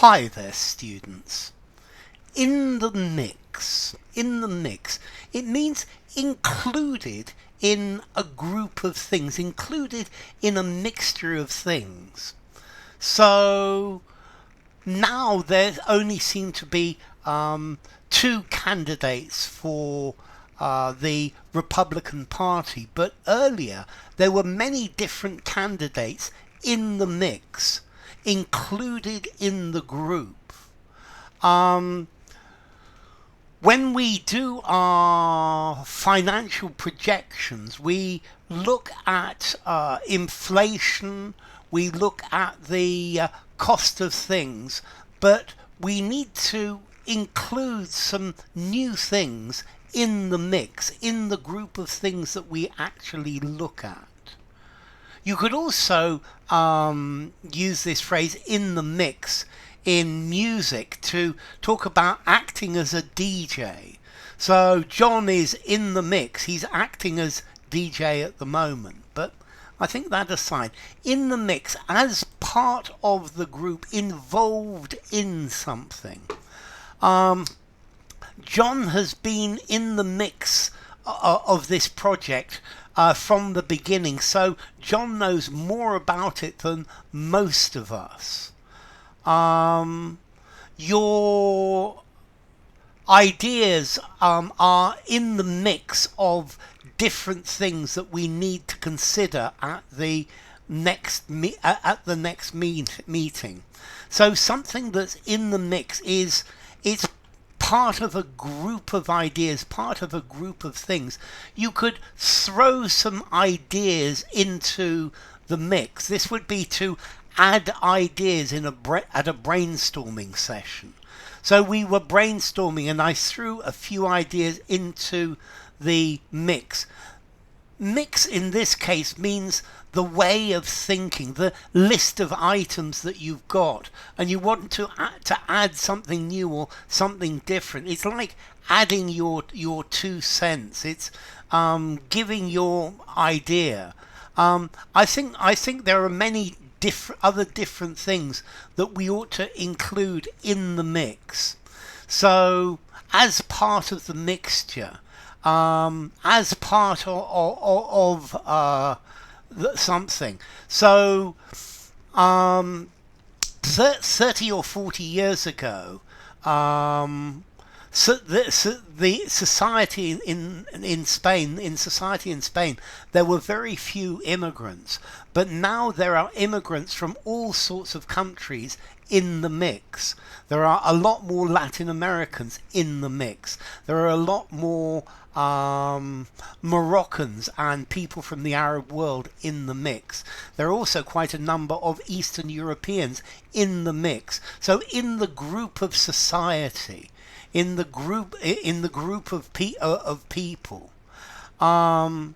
Hi there, students. In the mix, it means included in a group of things, included in a mixture of things. So now there only seem to be two candidates for the Republican Party, but earlier there were many different candidates in the mix, included in the group. When we do our financial projections, we look at inflation, we look at the cost of things, but we need to include some new things in the mix, in the group of things that we actually look at. You could also use this phrase in the mix in music to talk about acting as a DJ. So John is in the mix, he's acting as DJ at the moment, but I think that aside, in the mix as part of the group, involved in something. John has been in the mix of this project from the beginning, so John knows more about it than most of us. Your ideas are in the mix of different things that we need to consider at the next meeting. So something that's in the mix is it's part of a group of ideas, part of a group of things. You could throw some ideas into the mix. This would be to add ideas at a brainstorming session. So we were brainstorming and I threw a few ideas into the mix. Mix in this case means the way of thinking, the list of items that you've got, and you want to add something new or something different. It's like adding your 2 cents. It's giving your idea. I think there are many other different things that we ought to include in the mix. So as part of the mixture, as part of something. So 30 or 40 years ago, so the society in Spain, there were very few immigrants, but now there are immigrants from all sorts of countries in the mix. There are a lot more Latin Americans in the mix. There are a lot more Moroccans and people from the Arab world in the mix. There are also quite a number of Eastern Europeans in the mix. So in the group of society, in the group of people, on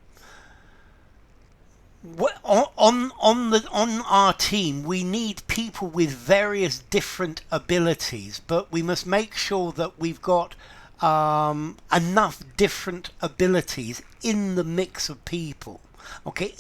our team we need people with various different abilities, but we must make sure that we've got enough different abilities in the mix of people, okay,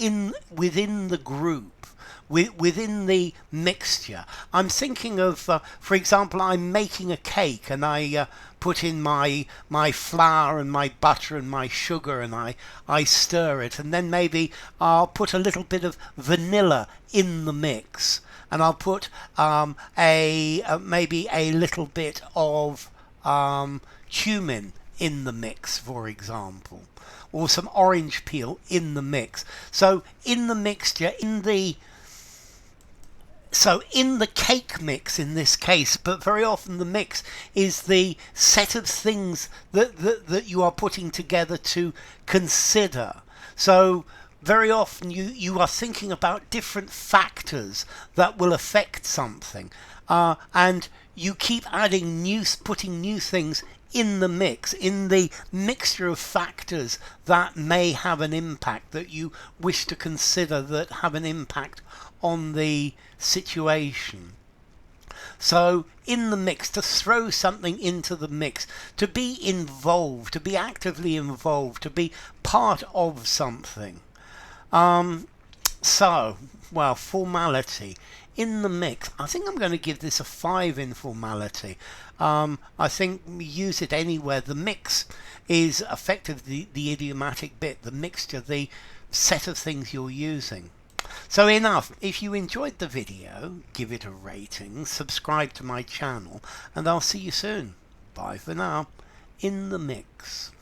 within the group, within the mixture. I'm thinking of, for example, I'm making a cake and I put in my flour and my butter and my sugar and I stir it, and then maybe I'll put a little bit of vanilla in the mix, and I'll put maybe a little bit of cumin in the mix, for example, or some orange peel in the mix. So in the mixture, in the cake mix in this case, but very often the mix is the set of things that you are putting together to consider. So very often you are thinking about different factors that will affect something, and you keep putting new things in the mix, in the mixture of factors that may have an impact, that you wish to consider, that have an impact on the situation. So in the mix, to throw something into the mix, to be involved, to be actively involved, to be part of something. Formality. In the mix, I think I'm going to give this a 5 in formality. I think use it anywhere. The mix is effectively the idiomatic bit, the mixture, the set of things you're using. So enough. If you enjoyed the video, give it a rating, subscribe to my channel, and I'll see you soon. Bye for now. In the mix.